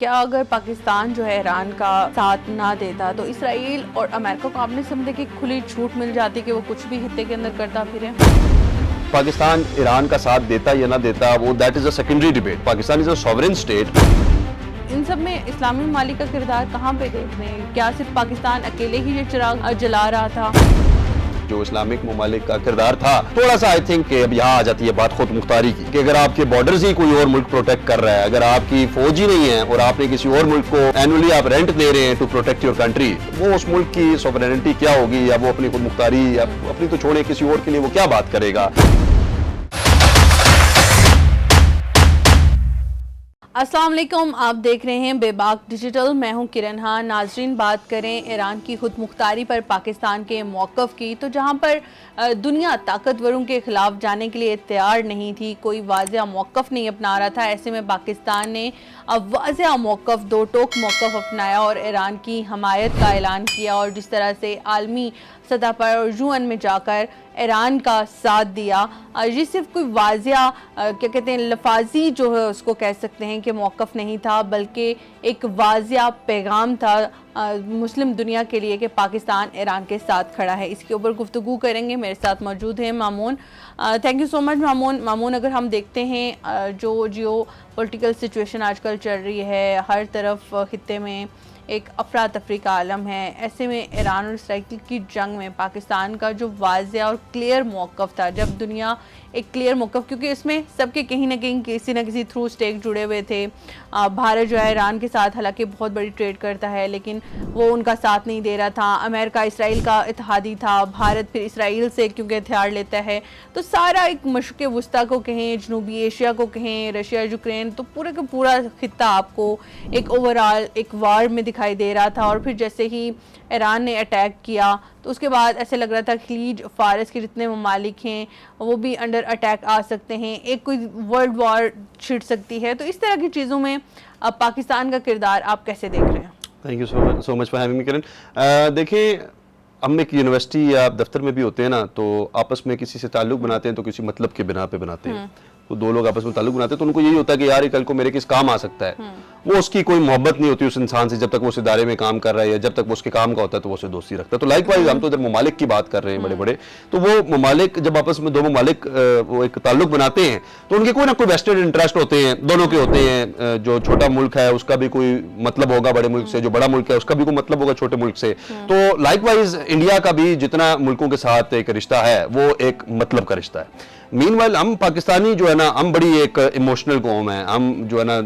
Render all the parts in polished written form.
क्या अगर पाकिस्तान जो है ईरान का साथ ना देता तो इसराइल और अमेरिका को आपने समझे कि खुली छूट मिल जाती कि वो कुछ भी खित्ते के अंदर करता फिरे? पाकिस्तान ईरान का साथ देता या ना देता, वो that is a secondary debate. Pakistan is a sovereign state. इन सब में इस्लामी ममालिक का किरदार कहाँ पे देख रहे हैं? क्या सिर्फ पाकिस्तान अकेले ही ये चिराग जला रहा था? जो इस्लामिक ममालिक का किरदार था, थोड़ा सा आई थिंक अब यहाँ आ जाती है बात खुद मुख्तारी की, कि अगर आपके बॉर्डर्स ही कोई और मुल्क प्रोटेक्ट कर रहा है, अगर आपकी फौज ही नहीं है और आपने किसी और मुल्क को एनुअली आप रेंट दे रहे हैं टू प्रोटेक्ट योर कंट्री, वो उस मुल्क की सॉवरेनिटी क्या होगी, या वो अपनी खुद मुख्तारी या अपनी तो छोड़े किसी और के लिए वो क्या बात करेगा। अस्सलाम वालेकुम, आप देख रहे हैं बेबाक डिजिटल। मैं हूं किरण। हाँ नाजरीन, बात करें ईरान की खुद मुख्तारी पर पाकिस्तान के मौक़िफ़ की, तो जहां पर दुनिया ताकतवरों के ख़िलाफ़ जाने के लिए तैयार नहीं थी, कोई वाज़ेह मौक़िफ़ नहीं अपना रहा था, ऐसे में पाकिस्तान ने अब वाज़ेह मौक़िफ़, दो टोक मौक़िफ़ अपनाया और ईरान की हमायत का ऐलान किया। और जिस तरह से आलमी सतह पर और यूएन में जाकर ईरान का साथ दिया, ये सिर्फ कोई वाज़ेह क्या कहते हैं लफाजी जो है उसको कह सकते हैं कि मौक़िफ़ नहीं था, बल्कि एक वाज़ेह पैगाम था मुस्लिम दुनिया के लिए कि पाकिस्तान ईरान के साथ खड़ा है। इसके ऊपर गुफ्तगू करेंगे। मेरे साथ मौजूद हैं Mamun. Thank you so much Mamun. अगर हम देखते हैं जो जियो पॉलिटिकल सिचुएशन आजकल चल रही है, हर तरफ खित्ते में एक अफरा तफरी का आलम है, ऐसे में ईरान और इसराइल की जंग में पाकिस्तान का जो वाज़ेह और क्लियर मौक़िफ़ था, जब दुनिया एक क्लियर मौक़िफ़, क्योंकि इसमें सबके कहीं ना कहीं किसी न किसी थ्रू स्टेक जुड़े हुए थे। भारत जो है ईरान के साथ हालांकि बहुत बड़ी ट्रेड करता है, लेकिन वो उनका साथ नहीं दे रहा था। अमेरिका इसराइल का इत्तेहादी था, भारत फिर इसराइल से क्योंकि हथियार लेता है, तो सारा एक मशरिक़ वस्ता को कहें, जनूबी एशिया को कहें, रशिया यूक्रेन, तो पूरे का पूरा खित्ता आपको एक ओवरऑल एक वार में दिखाई दे रहा था। और फिर जैसे ही ईरान ने अटैक किया तो उसके बाद ऐसे लग रहा था खलीज फारस के जितने ममालिक हैं वो भी अंडर अटैक आ सकते हैं, एक कोई वर्ल्ड वॉर छिड़ सकती है। तो इस तरह की चीज़ों में अब पाकिस्तान का किरदार आप कैसे देख रहे हैं? Thank you so much for having me Kiran. देखिए, हम एक यूनिवर्सिटी या दफ्तर में भी होते हैं ना, तो आपस में किसी से ताल्लुक बनाते हैं तो किसी मतलब के बिना पे बनाते हैं। तो दो लोग आपस में ताल्लुक बनाते हैं तो उनको यही होता है कि यार ये कल को मेरे किस काम आ सकता है। वो उसकी कोई मोहब्बत नहीं होती उस इंसान से, जब तक वो उस इदारे में काम कर रहा है या जब तक वो उसके काम का होता है तो वो उससे दोस्ती रखता है। तो लाइकवाइज हम तो इधर ममालिक की बात कर रहे हैं, बड़े बड़े, तो वो ममालिक जब आपस में दो ममालिक वो एक ताल्लुक बनाते हैं तो उनके कोई ना कोई वेस्टेड इंटरेस्ट होते हैं, दोनों के होते हैं। जो छोटा मुल्क है उसका भी कोई मतलब होगा बड़े मुल्क से, जो बड़ा मुल्क है उसका भी कोई मतलब होगा छोटे मुल्क से। तो लाइकवाइज इंडिया का भी जितना मुल्कों के साथ एक रिश्ता है वो एक मतलब का रिश्ता है। मीनवाइल हम पाकिस्तानी जो है ना, हम बड़ी एक इमोशनल कौम है। हम जो है ना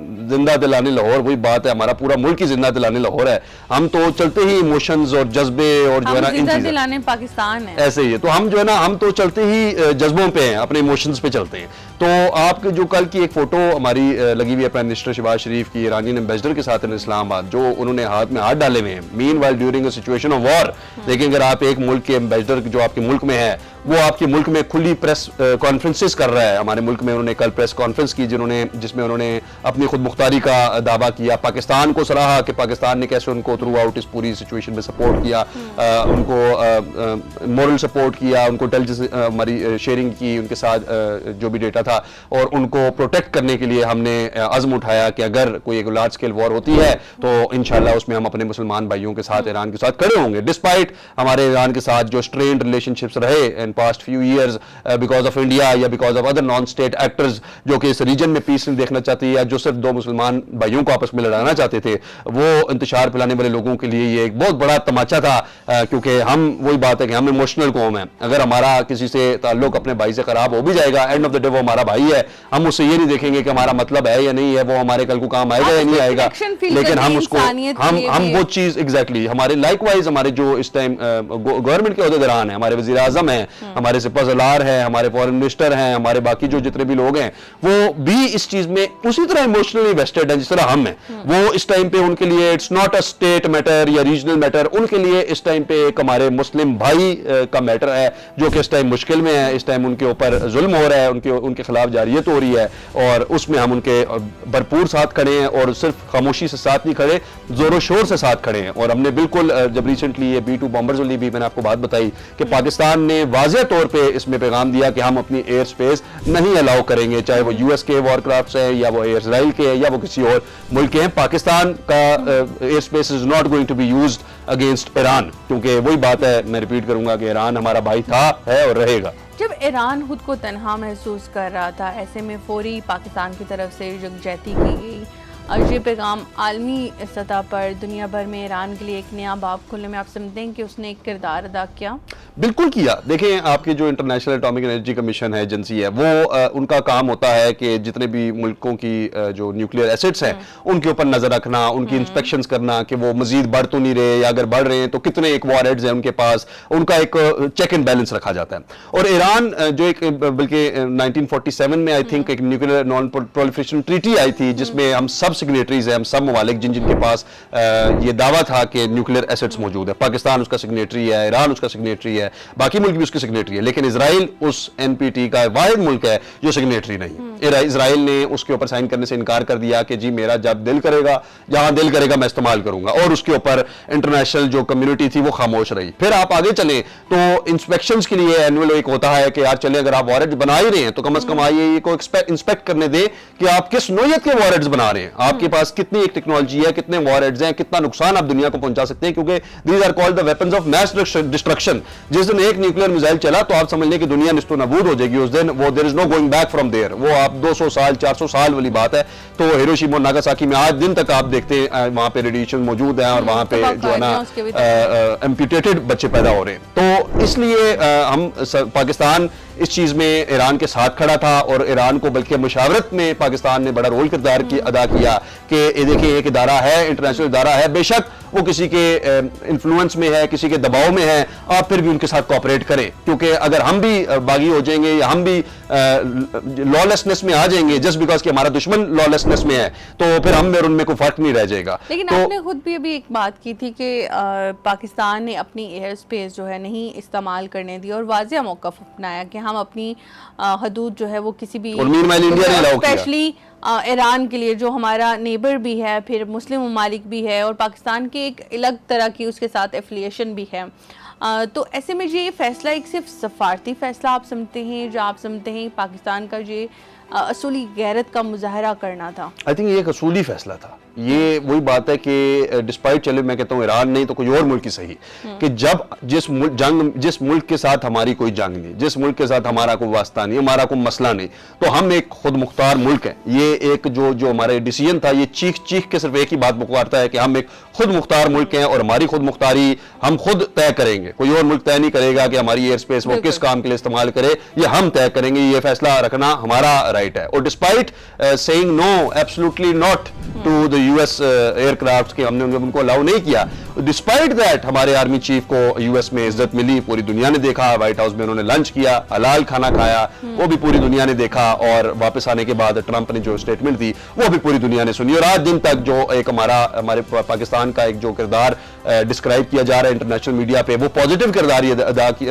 जिंदा दिलाने लाहौर, वही बात है, हमारा पूरा मुल्क ही जिंदा दिलाने लाहौर है। हम तो चलते ही इमोशंस और जज्बे और जो है ना इन चीज़ों दिलाने पाकिस्तान है, ऐसे ही है। तो हम जो है ना, हम तो चलते ही जज्बों पे हैं, अपने इमोशंस पे चलते हैं। तो आपके जो कल की एक फोटो हमारी लगी हुई है प्राइम मिनिस्टर शहबाज शरीफ की ईरानियन एम्बेसडर के साथ इन इस्लामाबाद, जो उन्होंने हाथ में हाथ डाले हुए हैं meanwhile during a situation of war. लेकिन अगर आप एक मुल्क के एम्बेसडर जो आपके मुल्क में है वो आपके मुल्क में खुली प्रेस कॉन्फ्रेंसेस कर रहा है। हमारे मुल्क में उन्होंने कल प्रेस कॉन्फ्रेंस की जिसमें उन्होंने अपनी खुद मुख्तारी का दावा किया, पाकिस्तान को सराहा कि पाकिस्तान ने कैसे उनको थ्रू आउट इस पूरी सिचुएशन में सपोर्ट किया, उनको मॉरल सपोर्ट किया, उनको इंटेलिजेंस हमारी शेयरिंग की उनके साथ जो भी डेटा था, और उनको प्रोटेक्ट करने के लिए हमने अज़्म उठाया कि अगर कोई एक लार्ज स्केल वॉर होती है तो इंशाल्लाह उसमें हम अपने मुसलमान भाइयों के साथ ईरान के साथ खड़े होंगे, डिस्पाइट हमारे ईरान के साथ जो स्ट्रेन्ड रिलेशनशिप्स रहे in past few years because of India या because of other non state actors जो कि इस रीजन में पीस नहीं देखना चाहती या जो सिर्फ दो मुसलमान भाइयों को आपस में लड़ाना चाहते थे। वो इंतशार फैलाने वाले लोगों के लिए ये एक बहुत बड़ा तमाचा था, क्योंकि हम वही बात है कि हम इमोशनल कौम है। अगर हमारा किसी से ताल्लुक अपने भाई से खराब हो भी जाएगा, एंड ऑफ द डे वो हमारा भाई है, हम उससे ये नहीं देखेंगे कि हमारा मतलब है या नहीं है, वो हमारे कल को काम आएगा या नहीं आएगा, लेकिन हम उसको हम वो चीज एग्जैक्टली हमारे लाइकवाइज हमारे जो इस टाइम गवर्नमेंट के ओहदेदारान है, हमारे वजीर आजम है, हमारे सिपहसालार है, हमारे फॉरेन मिनिस्टर हैं, हमारे बाकी जो जितने भी लोग हैं, वो भी इस चीज में उसी तरह इमोशनली इन्वेस्टेड है जिस तरह हम हैं। वो इस टाइम पे उनके लिए it's not a state matter या रीजनल मैटर, उनके लिए इस टाइम पे एक हमारे मुस्लिम भाई का मैटर है जो कि इस टाइम मुश्किल में है, इस टाइम उनके ऊपर जुल्म हो रहा है, उनके खिलाफ जारियत हो रही है और उसमें हम उनके भरपूर साथ खड़े हैं और सिर्फ खामोशी से साथ नहीं खड़े, जोरों शोर से साथ खड़े हैं। और हमने बिल्कुल जब रिसेंटली ये B2 बॉम्बर्स वाली भी मैंने आपको बात बताई कि पाकिस्तान ने वाज़ेह तौर पे इसमें पैगाम दिया कि हम अपनी एयर स्पेस नहीं अलाउ करेंगे, चाहे वो US के वॉरक्राफ्ट्स हैं या वो इसराइल के हैं या वो किसी और मुल्क के हैं। पाकिस्तान का air space is not going to be used against Iran, क्योंकि वही बात है, मैं रिपीट करूंगा कि ईरान हमारा भाई था, है और रहेगा। जब ईरान खुद को तन्हा महसूस कर रहा था, ऐसे में फौरी पाकिस्तान की तरफ से यकजहती की गई और ये पैगाम आलमी सतह पर दुनिया भर में ईरान के लिए एक नया बाब खुलने में आप समझते हैं कि उसने एक किरदार अदा किया? बिल्कुल किया। देखें, आपके जो इंटरनेशनल एटॉमिक एनर्जी कमीशन है, एजेंसी है, वो उनका काम होता है कि जितने भी मुल्कों की जो न्यूक्लियर एसेट्स हैं उनके ऊपर नजर रखना, उनकी इंस्पेक्शंस करना कि वो मजीद बढ़ तो नहीं रहे, या अगर बढ़ रहे हैं तो कितने एक वॉरहेड्स हैं उनके पास, उनका एक चेक एंड बैलेंस रखा जाता है। और ईरान जो एक बल्कि 1947 में आई थिंक एक न्यूक्लियर नॉन प्रोलिफरेशन ट्रीटी आई थी जिसमें हम सब सिग्नेटरीज हैं, हम सब ममालिक जिनके पास ये दावा था कि न्यूक्लियर एसेट्स मौजूद है। पाकिस्तान उसका सिग्नेटरी है, ईरान उसका सिग्नेटरी है, बाकी मुल्क भी उसकी सिग्नेटरी है, लेकिन इजराइल उस NPT का वाहिद मुल्क है जो सिग्नेटरी नहीं है। इजराइल ने उसके ऊपर साइन करने से इनकार कर दिया कि जी मेरा जब दिल करेगा, जहां दिल करेगा मैं इस्तेमाल करूंगा, और उसके ऊपर इंटरनेशनल जो कम्युनिटी थी वो खामोश रही। फिर आप आगे चलें तो इंस्पेक्शंस के लिए एनुअल एक होता है कि यार चले अगर आप वॉरेट्स बना ही रहे हैं तो कम से कम आइए ये को इंस्पेक्ट करने दे कि आप किस नौयत के वॉरेट्स बना रहे हैं, आपके पास कितनी एक टेक्नोलॉजी है, कितने वॉरेट्स हैं, कितना नुकसान आप दुनिया को पहुंचा सकते हैं, क्योंकि these are called the weapons of mass destruction. जिस दिन एक न्यूक्लियर मिसाइल चला तो आप समझ लें कि दुनिया निस्तो नबूद हो जाएगी उस दिन, वो there is no going back from there. वो आप 200 साल 400 साल वाली बात है। तो हिरोशिमा और नागासाकी में आज दिन तक आप देखते हैं वहां पे रेडिएशन मौजूद है और वहां पे जो है ना एम्प्यूटेटेड बच्चे पैदा हो रहे हैं। तो इसलिए हम पाकिस्तान इस चीज में ईरान के साथ खड़ा था और ईरान को बल्कि मुशावरत में पाकिस्तान ने बड़ा रोल किरदार अदा किया कि ये देखिए एक इदारा है, इंटरनेशनल इदारा है, बेशक वो किसी के इन्फ्लुएंस में है, किसी के दबाव में है, आप फिर भी उनके साथ कोऑपरेट करें, क्योंकि अगर हम भी बागी हो जाएंगे या हम भी लॉलेसनेस में आ जाएंगे जस्ट बिकॉज कि हमारा दुश्मन लॉलेसनेस में है तो फिर हम में और उनमें कोई फर्क नहीं रह जाएगा। लेकिन तो आपने खुद भी अभी एक बात की थी कि पाकिस्तान ने अपनी एयर स्पेस जो है नहीं इस्तेमाल करने दी और वाज़ेह मौक़िफ़ अपनाया कि हम अपनी हदूद जो है वो किसी भी, और मीनवाइल इंडिया ने अलाउ किया, स्पेशली ईरान के लिए जो हमारा नेबर भी है, फिर मुस्लिम ममालिक भी है और पाकिस्तान की एक अलग तरह की उसके साथ एफिलिएशन भी है। तो ऐसे में ये फैसला एक सिर्फ सफारती फैसला आप समझते हैं, जो आप समझते हैं पाकिस्तान का ये असूली गैरत का मुजाहरा करना था? आई थिंक ये एक असूली फैसला था। ये वही बात है कि डिस्पाइट चले मैं कहता हूँ ईरान नहीं तो कोई और मुल्क ही सही, कि जब जिस मुल्क के साथ हमारी कोई जंग नहीं, जिस मुल्क के साथ हमारा कोई वास्ता नहीं, हमारा कोई मसला नहीं, तो हम एक खुद मुख्तार मुल्क है। ये एक जो हमारे डिसीजन था ये चीख चीख के सिर्फ एक ही बात पुकारता है कि हम एक खुद मुख्तार मुल्क हैं और हमारी खुद मुख्तारी हम खुद तय करेंगे। कोई और मुल्क तय नहीं करेगा कि हमारी एयर स्पेस वो किस काम के लिए इस्तेमाल करे, ये हम तय करेंगे। ये फैसला रखना हमारा राइट है। और despite saying no absolutely not to the US aircraft के हमने उनको अलाउ नहीं किया, डिस्पाइट दैट हमारे आर्मी चीफ को US में इज्जत मिली, पूरी दुनिया ने देखा, व्हाइट हाउस में उन्होंने लंच किया, हलाल खाना खाया, वो भी पूरी दुनिया ने देखा, और वापस आने के बाद ट्रंप ने जो स्टेटमेंट दी वो भी पूरी दुनिया ने सुनी। और आज दिन तक जो एक हमारे पाकिस्तान का एक जो किरदार डिस्क्राइब किया जा रहा है इंटरनेशनल मीडिया पे, वो पॉजिटिव किरदार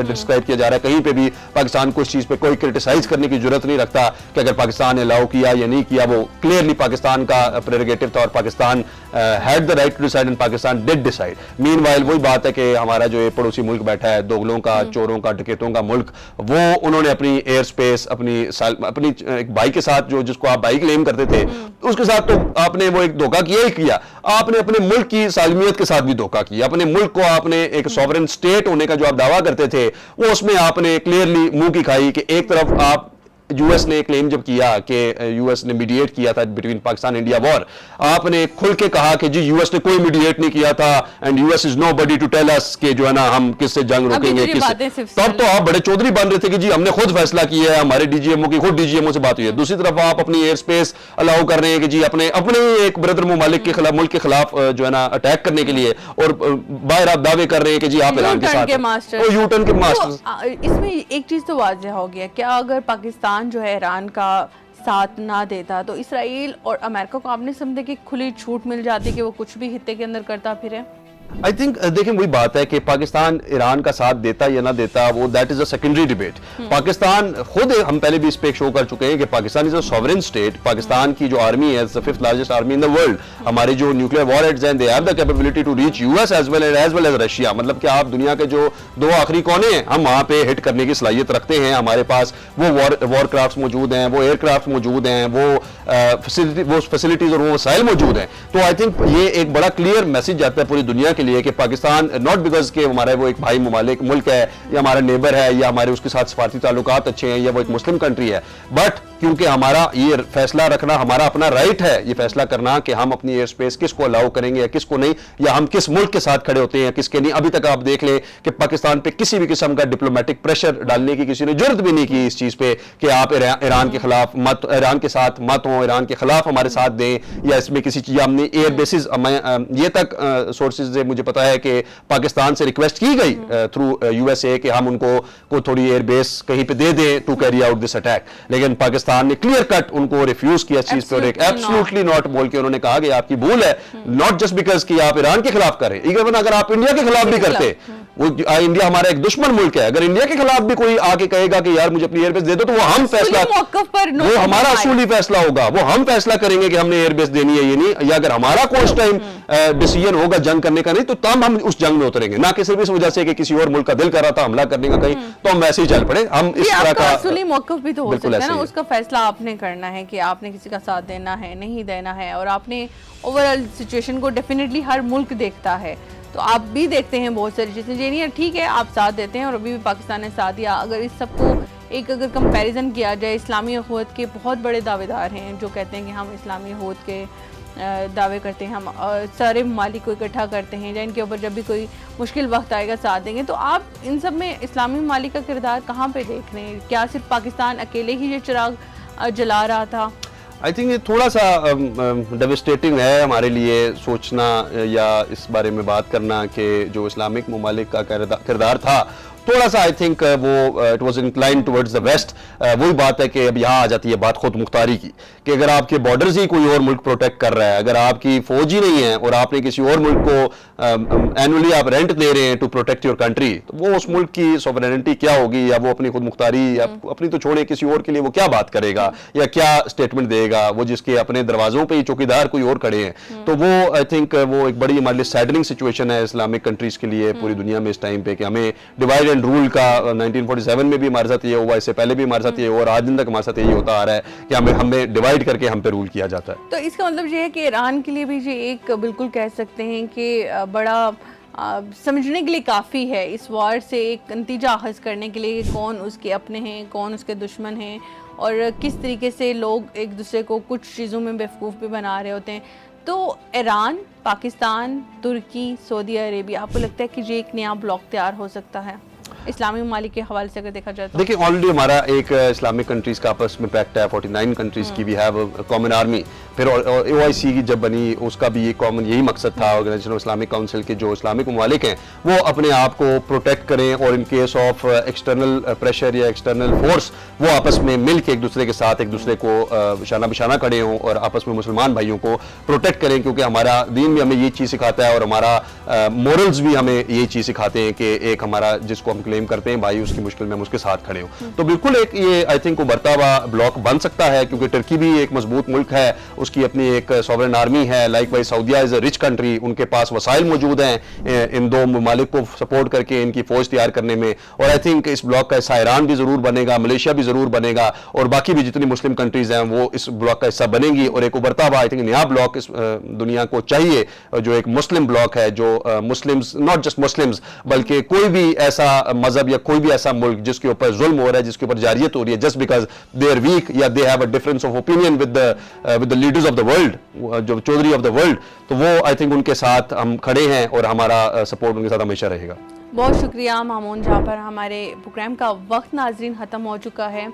डिस्क्राइब किया जा रहा है। कहीं पे भी पाकिस्तान को इस चीज पे कोई क्रिटिसाइज करने की जरूरत नहीं रखता कि अगर पाकिस्तान ने अलाउ किया या नहीं किया, वो क्लियरली पाकिस्तान का प्रेरोगेटिव था और Pakistan had the right to decide and Pakistan did decide. Meanwhile वही बात है कि हमारा जो पड़ोसी मुल्क बैठा है, दोगलों का, चोरों का, डकैतों का मुल्क, वो उन्होंने अपनी एयर स्पेस अपनी एक भाई के साथ जिसको आप भाई क्लेम करते थे उसके साथ तो आपने वो एक धोखा किया ही किया, आपने अपने मुल्क की सालमियत के साथ भी धोखा किया। अपने मुल्क को आपने एक सॉवरेन स्टेट होने का जो आप दावा करते थे वो उसमें आपने क्लियरली मुंह की खाई कि एक तरफ आप US ने क्लेम जब किया कि US ने मीडिएट किया था बिटवीन पाकिस्तान इंडिया वॉर, आपने खुल के कहा कि जी US ने कोई मीडिएट नहीं किया था and US is nobody to tell us कि जो है ना हम किससे जंग रोकेंगे किससे। तब तो आप बड़े चौधरी बन रहे थे कि जी हमने खुद फैसला किया है, हमारे DGMO की खुद DGMO से बात हुई है। दूसरी तरफ आप अपनी एयर स्पेस अलाउ कर रहे हैं कि जी अपने एक ब्रदर मुमालिक के खिलाफ, मुल्क के खिलाफ जो है ना अटैक करने के लिए, और बाहर आप दावे कर रहे हैं कि जी आप ईरान के साथ यूटर्न के मास्टर। इसमें एक चीज तो वाज़ेह हो गया, क्या अगर पाकिस्तान जो है ईरान का साथ ना देता तो इसराइल और अमेरिका को आपने समझे कि खुली छूट मिल जाती कि वो कुछ भी हित्ते के अंदर करता फिरे? आई थिंक देखें वही बात है कि पाकिस्तान ईरान का साथ देता या ना देता, वो that is a secondary debate. Pakistan खुद, हम पहले भी इस पे एक शो कर चुके हैं कि Pakistan is a sovereign state. Pakistan की जो आर्मी है, the 5th largest army in the world. हमारे जो न्यूक्लियर वॉरहेड्स हैं, they have the capability to reach US as well as Russia. मतलब कि आप दुनिया के जो दो आखिरी कोने हैं, हम वहां पे हिट करने की सलाहियत रखते हैं। हमारे पास वो वॉर क्राफ्ट मौजूद हैं, वो एयरक्राफ्ट मौजूद हैं, वो फैसिलिटीज और वो वसाइल मौजूद हैं। तो आई थिंक ये एक बड़ा क्लियर मैसेज जाता है पूरी दुनिया के लिए कि पाकिस्तान नॉट बिकॉज के हमारा वो एक भाई ममालिक मुल्क है या हमारा नेबर है या हमारे उसके साथ सफारती ताल्लुकात अच्छे हैं या वो एक मुस्लिम कंट्री है, बट क्योंकि हमारा ये फैसला रखना हमारा अपना राइट है, ये फैसला करना कि हम अपनी एयर स्पेस किसको अलाउ करेंगे या किसको नहीं, या हम किस मुल्क के साथ खड़े होते हैं किसके नहीं। अभी तक आप देख लें कि पाकिस्तान पे किसी भी किस्म का डिप्लोमेटिक प्रेशर डालने की किसी ने जरूरत भी नहीं की इस चीज पे कि आप ईरान के खिलाफ मत, ईरान के साथ मत हो, ईरान के खिलाफ हमारे साथ दें, या इसमें किसी चीज हमने एयर बेसिस, ये तक सोर्सेज से मुझे पता है कि पाकिस्तान से रिक्वेस्ट की गई थ्रू यूएसए कि हम उनको को थोड़ी एयर बेस कहीं पे दे दें to carry out this attack, लेकिन पाकिस्तान ने क्लियर कट उनको रिफ्यूज किया चीज पे और एक एब्सोल्युटली नॉट बोल के उन्होंने कहा कि आपकी भूल है, नॉट जस्ट बिकॉज कि आप ईरान के खिलाफ करें, इवन अगर आप इंडिया के खिलाफ भी करते, वो इंडिया हमारा एक दुश्मन मुल्क है, अगर इंडिया के खिलाफ भी कोई आके कहेगा कि यार मुझे अपनी एयरबेस दे दो, तो वो हम फैसला, वो हमारा असूली फैसला होगा, वो हम फैसला करेंगे कि हमने एयरबेस देनी है ये नहीं, या अगर हमारा कोई उस टाइम डिसीजन होगा जंग करने का नहीं, तो तब हम उस जंग में उतरेंगे, ना कि सिर्फ इस वजह से कि किसी और मुल्क का दिल कर रहा था हमला करने का कहीं, तो हम वैसे ही चल पड़े। हम इस तरह का असली मौक़िफ़ भी तो हो सकता है ना, उसका फैसला आपने करना है कि आपने किसी का साथ देना है नहीं देना है, और आपने ओवरऑल सिचुएशन को डेफिनेटली हर मुल्क देखता है, तो आप भी देखते हैं बहुत सारी चीज़ें। ये नहीं है ठीक है आप साथ देते हैं और अभी भी पाकिस्तान ने साथ दिया। अगर इस सबको एक अगर कंपैरिजन किया जाए, इस्लामी अखवत के बहुत बड़े दावेदार हैं जो कहते हैं कि हम इस्लामी अखवत के दावे करते हैं, हम सारे ममालिक को इकट्ठा करते हैं या इनके ऊपर जब भी कोई मुश्किल वक्त आएगा साथ देंगे, तो आप इन सब में इस्लामी ममालिक का किरदार कहाँ पे देख रहे हैं? क्या सिर्फ पाकिस्तान अकेले ही ये चिराग जला रहा था? आई थिंक ये थोड़ा सा डेविस्टेटिंग है हमारे लिए सोचना या इस बारे में बात करना कि जो इस्लामिक ममालिक का किरदार था थोड़ा सा आई थिंक वो it was incline towards the west. वही बात है कि अब यहाँ आ जाती है बात खुद मुख्तारी की कि अगर आपके बॉर्डर्स ही कोई और मुल्क प्रोटेक्ट कर रहा है, अगर आपकी फौज ही नहीं है और आपने किसी और मुल्क को एनुअली आप रेंट दे रहे हैं टू प्रोटेक्ट योर कंट्री, तो वो उस मुल्क की सॉवरेनिटी क्या होगी, या वो अपनी खुद मुख्तारी या अपनी तो छोड़े किसी और के लिए वो क्या बात करेगा या क्या स्टेटमेंट देगा, वो जिसके अपने दरवाजों पर ही चौकीदार कोई और खड़े हैं। तो वो आई थिंक वो एक बड़ी हमारे लिए सैडनिंग सिचुएशन है इस्लामिक कंट्रीज के लिए पूरी दुनिया में इस टाइम पे कि हमें डिवाइड रूल का 1947 में भी हमारे साथ ये हुआ, इससे पहले भी हमारे साथ ये हुआ और आज दिन तक हमारे साथ यही होता आ रहा है कि हमें डिवाइड करके हम पे रूल किया जाता है। तो इसका मतलब ये है कि ईरान के लिए भी ये एक बिल्कुल कह सकते हैं कि बड़ा समझने के लिए काफ़ी है इस वार से एक नतीजा अखज़ करने के लिए कौन उसके अपने हैं कौन उसके दुश्मन हैं और किस तरीके से लोग एक दूसरे को कुछ चीज़ों में बेवकूफ़ भी बना रहे होते हैं। तो ईरान, पाकिस्तान, तुर्की, सऊदी अरेबिया, आपको लगता है कि ये एक नया ब्लॉक तैयार हो सकता है इस्लामी ममालिक के हवाले से अगर देखा जाए तो? देखिए ऑलरेडी हमारा एक इस्लामिक कंट्रीज का आपस में पैक्ट है, 49 कंट्रीज की वी हैव कॉमन आर्मी। फिर OIC की जब बनी उसका भी ये कॉमन यही मकसद था, ऑर्गेनाइजेशन ऑफ इस्लामिक काउंसिल के जो इस्लामिक ममालिक हैं वो अपने आप को प्रोटेक्ट करें और in case of external pressure या एक्सटर्नल फोर्स वो आपस में मिल के एक दूसरे के साथ एक दूसरे को शाना बिशाना खड़े हों और आपस में मुसलमान भाइयों को प्रोटेक्ट करें, क्योंकि हमारा दीन भी हमें ये चीज़ सिखाता है और हमारा मोरल्स भी हमें ये चीज़ सिखाते हैं कि एक हमारा जिसको हम क्लेम करते हैं भाई उसकी मुश्किल में हम उसके साथ खड़े हो। तो बिल्कुल एक ये आई थिंक उभरता हुआ ब्लॉक बन सकता है, क्योंकि तुर्की भी एक मजबूत मुल्क है, उसकी अपनी एक सॉवरेन आर्मी है। लाइकवाइज सऊदीया इज अ रिच कंट्री, उनके पास वसाइल मौजूद हैं इन दो ममालिक को सपोर्ट करके इनकी फौज तैयार करने में। और आई थिंक इस ब्लॉक का हिस्सा ईरान भी जरूर बनेगा, मलेशिया भी जरूर बनेगा और बाकी भी जितनी मुस्लिम कंट्रीज हैं वो इस ब्लॉक का हिस्सा बनेंगी। और एक उभरता हुआ आई थिंक नया ब्लॉक इस दुनिया को चाहिए जो एक मुस्लिम ब्लॉक है, जो मुस्लिम्स नॉट जस्ट मुस्लिम्स बल्कि कोई भी ऐसा मजहब या कोई भी ऐसा मुल्क जिसके ऊपर जुल्म हो रहा है, जिसके ऊपर जारियत हो रही है just because they are weak या they have a difference of opinion with the leaders of the world, जो चौधरी ऑफ द वर्ल्ड, तो वो आई थिंक उनके साथ हम खड़े हैं और हमारा सपोर्ट उनके साथ हमेशा रहेगा। बहुत शुक्रिया मामून। जहाँ पर हमारे प्रोग्राम का वक्त नाजरीन ख़त्म हो चुका है,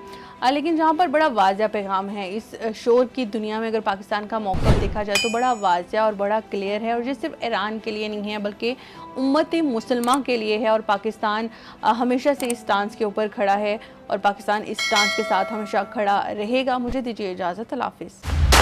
लेकिन जहाँ पर बड़ा वाज़ह पैगाम है इस शोर की दुनिया में, अगर पाकिस्तान का मौक़िफ़ देखा जाए तो बड़ा वाज़ह और बड़ा क्लियर है, और ये सिर्फ ईरान के लिए नहीं है बल्कि उम्मत मुसलमान के लिए है। और पाकिस्तान हमेशा से इस स्टांस के ऊपर खड़ा है और पाकिस्तान इस स्टांस के साथ हमेशा खड़ा रहेगा। मुझे दीजिए इजाज़त, अल्लाह हाफ़िज़।